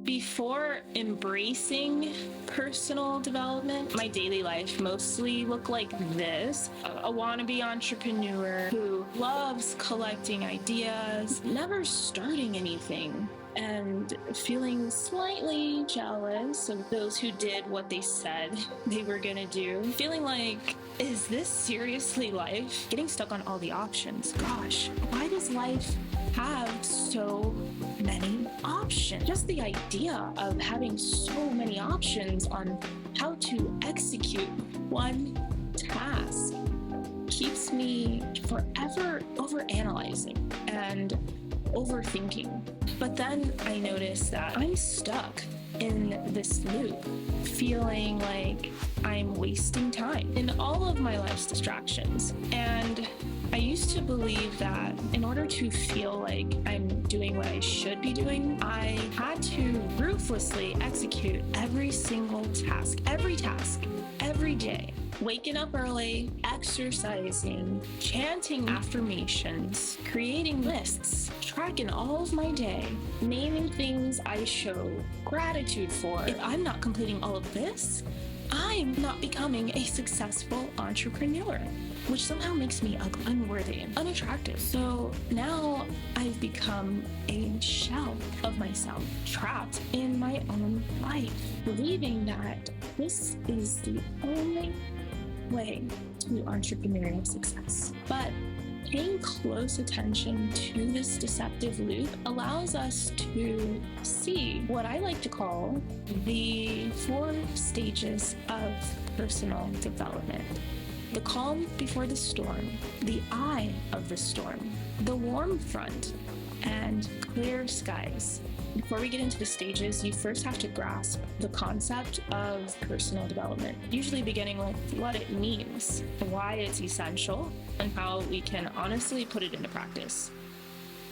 Before embracing personal development, my daily life mostly looked like this. A wannabe entrepreneur who loves collecting ideas, never starting anything, and feeling slightly jealous of those who did what they said they were gonna do. Feeling like, is this seriously life? Getting stuck on all the options. Gosh, why does life have so many options? Just the idea of having so many options on how to execute one task keeps me forever overanalyzing and overthinking. But then I notice that I'm stuck in this loop, feeling like I'm wasting time in all of my life's distractions. And I used to believe that in order to feel like I'm doing what I should be doing, I had to ruthlessly execute every single task, every day. Waking up early, exercising, chanting affirmations, creating lists, tracking all of my day, naming things I show gratitude for. If I'm not completing all of this, I'm not becoming a successful entrepreneur, which somehow makes me unworthy and unattractive. So now I've become a shell of myself, trapped in my own life, believing that this is the only way to entrepreneurial success. But paying close attention to this deceptive loop allows us to see what I like to call the 4 stages of personal development. The calm before the storm, the eye of the storm, the warm front, and clear skies. Before we get into the stages, you first have to grasp the concept of personal development, usually beginning with what it means, why it's essential, and how we can honestly put it into practice.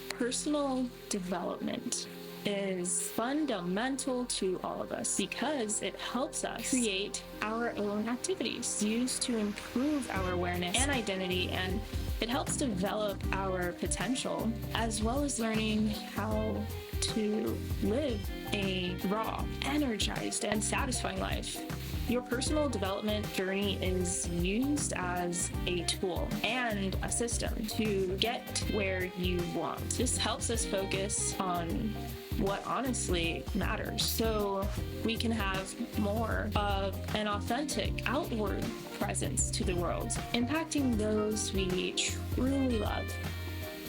Personal development is fundamental to all of us because it helps us create our own activities used to improve our awareness and identity, and it helps develop our potential, as well as learning how to live a raw, energized, and satisfying life. Your personal development journey is used as a tool and a system to get where you want. This helps us focus on what honestly matters, so we can have more of an authentic outward presence to the world, impacting those we truly love.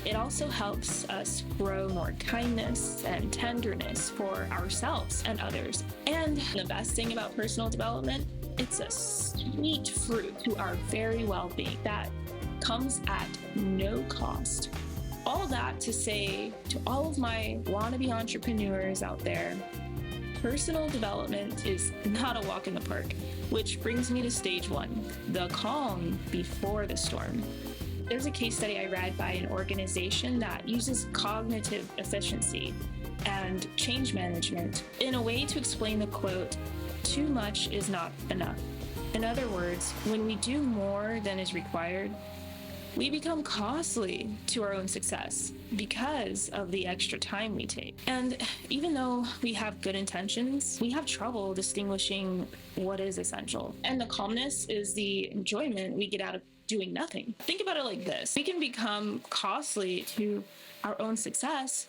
It also helps us grow more kindness and tenderness for ourselves and others. And the best thing about personal development, it's a sweet fruit to our very well-being that comes at no cost. All that to say to all of my wannabe entrepreneurs out there, personal development is not a walk in the park, which brings me to stage 1, the calm before the storm. There's a case study I read by an organization that uses cognitive efficiency and change management in a way to explain the quote, "Too much is not enough." In other words, when we do more than is required, we become costly to our own success because of the extra time we take. And even though we have good intentions, we have trouble distinguishing what is essential. And the calmness is the enjoyment we get out of doing nothing. Think about it like this. We can become costly to our own success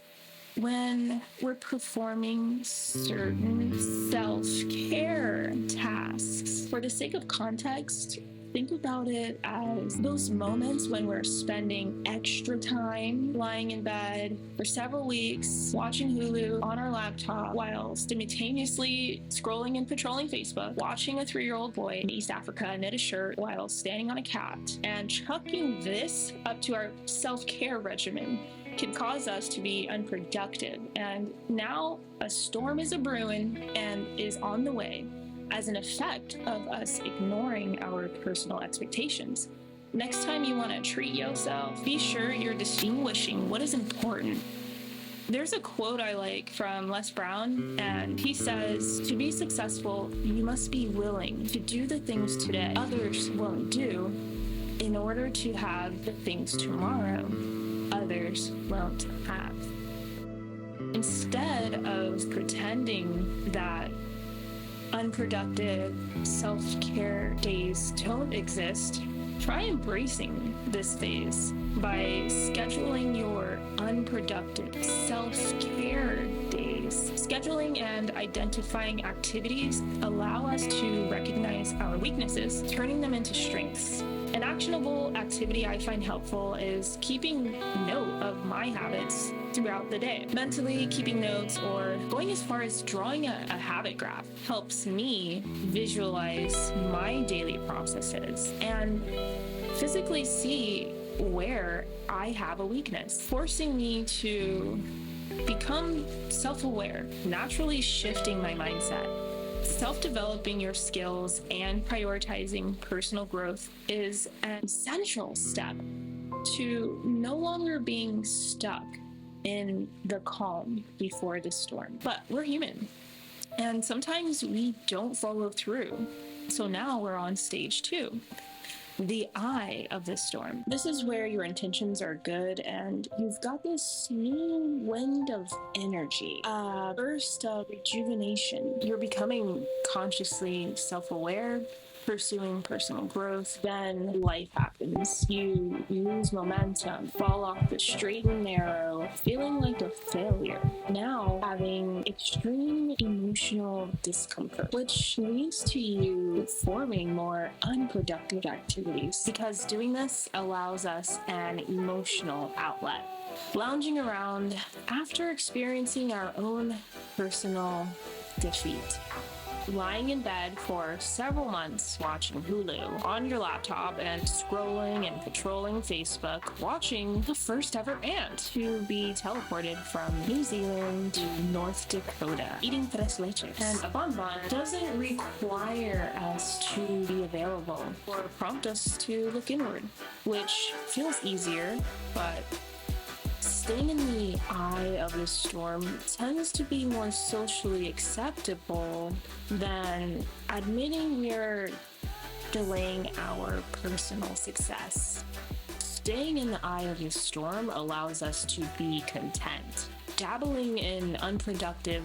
when we're performing certain self-care tasks. For the sake of context, think about it as those moments when we're spending extra time lying in bed for several weeks, watching Hulu on our laptop while simultaneously scrolling and patrolling Facebook, watching a 3-year-old boy in East Africa knit a shirt while standing on a cat, and chucking this up to our self-care regimen can cause us to be unproductive. And now a storm is a-brewing and is on the way as an effect of us ignoring our personal expectations. Next time you want to treat yourself, be sure you're distinguishing what is important. There's a quote I like from Les Brown, and he says, "To be successful, you must be willing to do the things today others won't do in order to have the things tomorrow others won't have." Instead of pretending that unproductive self-care days don't exist, try embracing this phase by scheduling your unproductive self-care days. Scheduling and identifying activities allow us to recognize our weaknesses, turning them into strengths. An actionable activity I find helpful is keeping note of my habits throughout the day. Mentally keeping notes or going as far as drawing a habit graph helps me visualize my daily processes and physically see where I have a weakness, forcing me to become self-aware, naturally shifting my mindset. Self-developing your skills and prioritizing personal growth is an essential step to no longer being stuck in the calm before the storm. But we're human, and sometimes we don't follow through. So now we're on stage 2. The eye of the storm. This is where your intentions are good and you've got this new wind of energy, a burst of rejuvenation. You're becoming consciously self-aware, pursuing personal growth. Then life happens. You lose momentum, fall off the straight and narrow, feeling like a failure. Now having extreme emotional discomfort, which leads to you forming more unproductive activities, because doing this allows us an emotional outlet. Lounging around after experiencing our own personal defeat. Lying in bed for several months watching Hulu on your laptop and scrolling and patrolling Facebook, watching the first ever ant to be teleported from New Zealand to North Dakota, eating tres leches. And a bonbon doesn't require us to be available or prompt us to look inward, which feels easier, but staying in the eye of the storm tends to be more socially acceptable than admitting we're delaying our personal success. Staying in the eye of the storm allows us to be content. Dabbling in unproductive,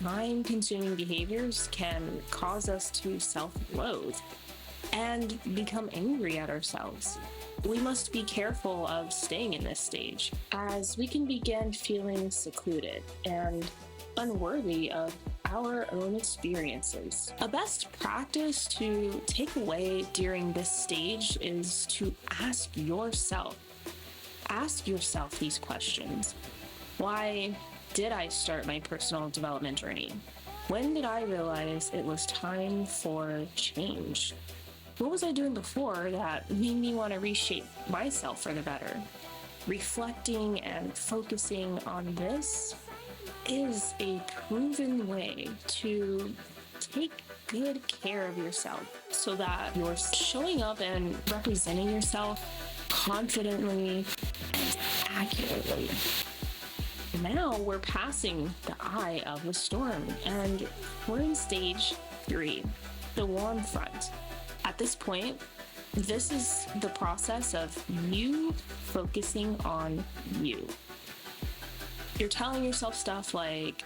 time-consuming behaviors can cause us to self-loathe and become angry at ourselves. We must be careful of staying in this stage, as we can begin feeling secluded and unworthy of our own experiences. A best practice to take away during this stage is to ask yourself these questions. Why did I start my personal development journey? When did I realize it was time for change? What was I doing before that made me want to reshape myself for the better? Reflecting and focusing on this is a proven way to take good care of yourself so that you're showing up and representing yourself confidently and accurately. Now we're passing the eye of the storm and we're in stage 3, the warm front. At this point, this is the process of you focusing on you. You're telling yourself stuff like,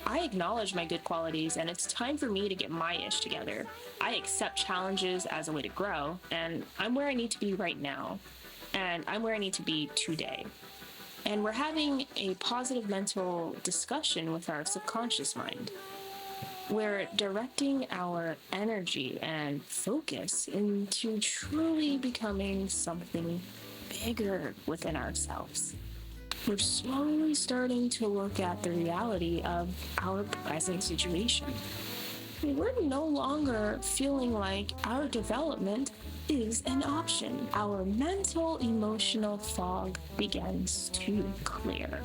I acknowledge my good qualities and it's time for me to get my ish together. I accept challenges as a way to grow, and I'm where I need to be right now. And I'm where I need to be today. And we're having a positive mental discussion with our subconscious mind. We're directing our energy and focus into truly becoming something bigger within ourselves. We're slowly starting to look at the reality of our present situation. We're no longer feeling like our development is an option. Our mental, emotional fog begins to clear.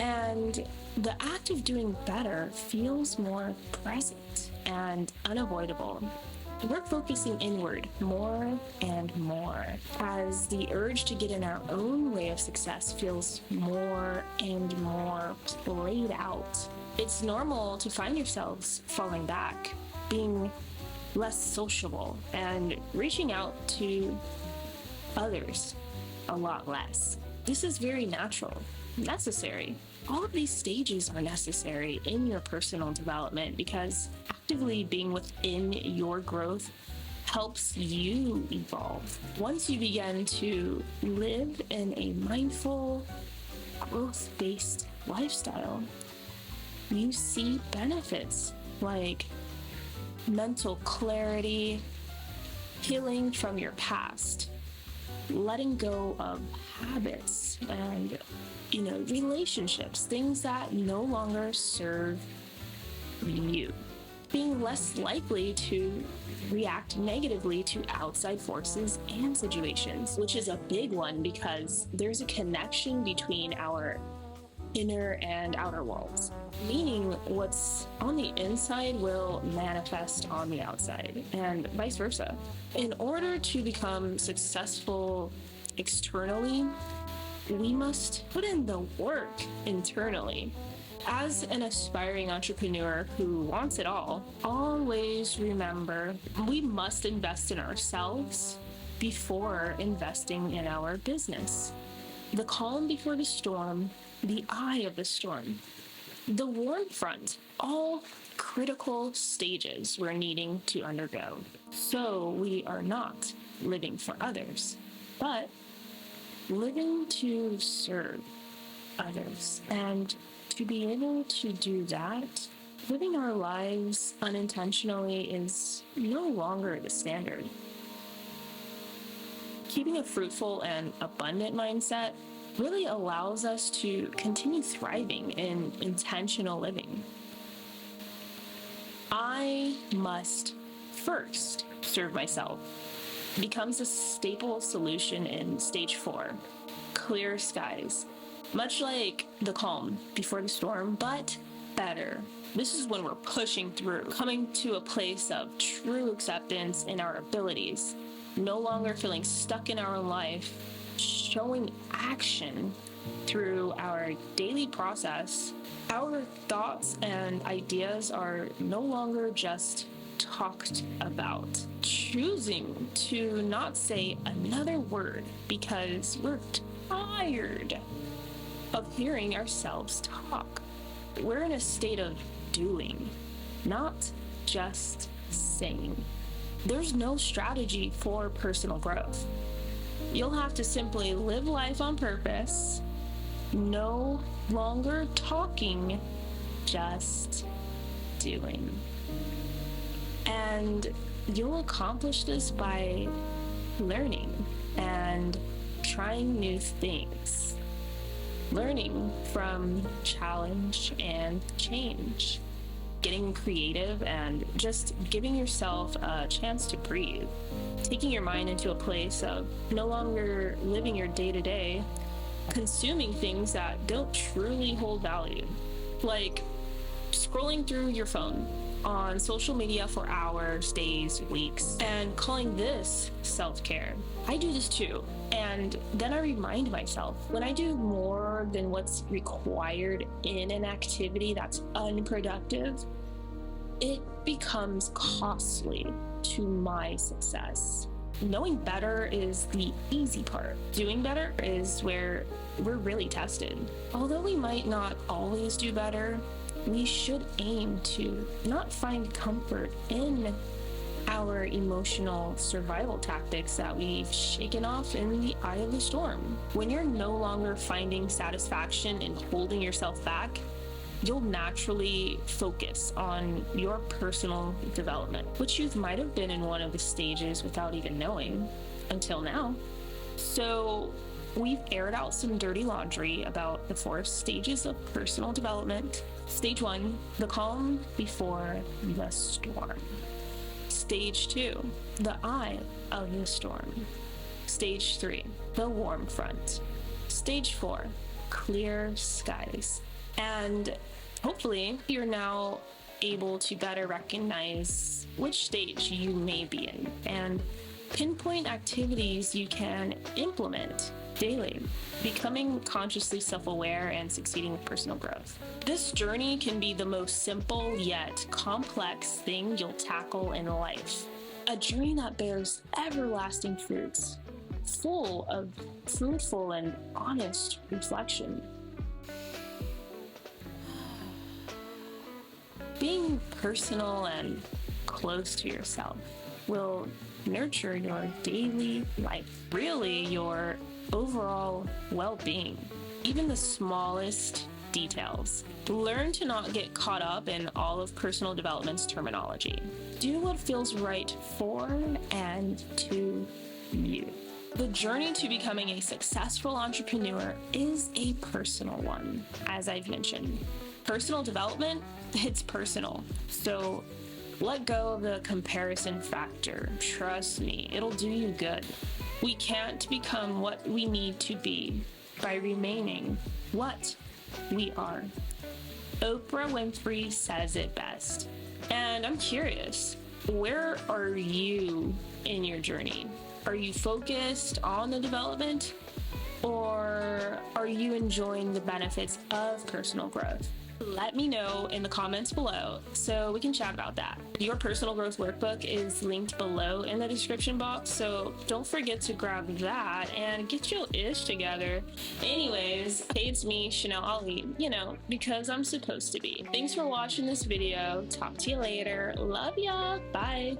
And the act of doing better feels more present and unavoidable. We're focusing inward more and more as the urge to get in our own way of success feels more and more played out. It's normal to find yourselves falling back, being less sociable, and reaching out to others a lot less. This is very natural, necessary, All of these stages are necessary in your personal development because actively being within your growth helps you evolve. Once you begin to live in a mindful, growth-based lifestyle, you see benefits like mental clarity, healing from your past, letting go of habits and, relationships, things that no longer serve you. Being less likely to react negatively to outside forces and situations, which is a big one because there's a connection between our inner and outer worlds, meaning what's on the inside will manifest on the outside and vice versa. In order to become successful externally, we must put in the work internally. As an aspiring entrepreneur who wants it all, always remember we must invest in ourselves before investing in our business. The calm before the storm, the eye of the storm, the warm front, all critical stages we're needing to undergo. So we are not living for others, but living to serve others. And to be able to do that, living our lives unintentionally is no longer the standard. Keeping a fruitful and abundant mindset really allows us to continue thriving in intentional living. I must first serve myself becomes a staple solution in stage 4, clear skies. Much like the calm before the storm, but better. This is when we're pushing through, coming to a place of true acceptance in our abilities, no longer feeling stuck in our own life, showing action through our daily process. Our thoughts and ideas are no longer just talked about. Choosing to not say another word because we're tired of hearing ourselves talk. We're in a state of doing, not just saying. There's no strategy for personal growth. You'll have to simply live life on purpose, no longer talking, just doing. And you'll accomplish this by learning and trying new things. Learning from challenge and change, getting creative and just giving yourself a chance to breathe, taking your mind into a place of no longer living your day-to-day, consuming things that don't truly hold value, like scrolling through your phone on social media for hours, days, weeks, and calling this self-care. I do this too. And then I remind myself, when I do more than what's required in an activity that's unproductive, it becomes costly to my success. Knowing better is the easy part. Doing better is where we're really tested. Although we might not always do better, we should aim to not find comfort in our emotional survival tactics that we've shaken off in the eye of the storm. When you're no longer finding satisfaction in holding yourself back, you'll naturally focus on your personal development, which you might have been in one of the stages without even knowing until now. So we've aired out some dirty laundry about the 4 stages of personal development. Stage 1, the calm before the storm. Stage 2, the eye of the storm. Stage 3, the warm front. Stage 4, clear skies. And hopefully you're now able to better recognize which stage you may be in and pinpoint activities you can implement daily, becoming consciously self-aware and succeeding with personal growth. This journey can be the most simple yet complex thing you'll tackle in life. A journey that bears everlasting fruits, full of fruitful and honest reflection. Being personal and close to yourself will nurture your daily life, really your overall well-being, even the smallest details. Learn to not get caught up in all of personal development's terminology. Do what feels right for and to you. The journey to becoming a successful entrepreneur is a personal one, as I've mentioned. Personal development, it's personal. So let go of the comparison factor. Trust me, it'll do you good. We can't become what we need to be by remaining what we are. Oprah Winfrey says it best. And I'm curious, where are you in your journey? Are you focused on the development, or are you enjoying the benefits of personal growth? Let me know in the comments below so we can chat about that. Your personal growth workbook is linked below in the description box, so don't forget to grab that and get your ish together. Anyways, hey, it's me, Chanel Ali, because I'm supposed to be. Thanks for watching this video. Talk to you later. Love ya. Bye.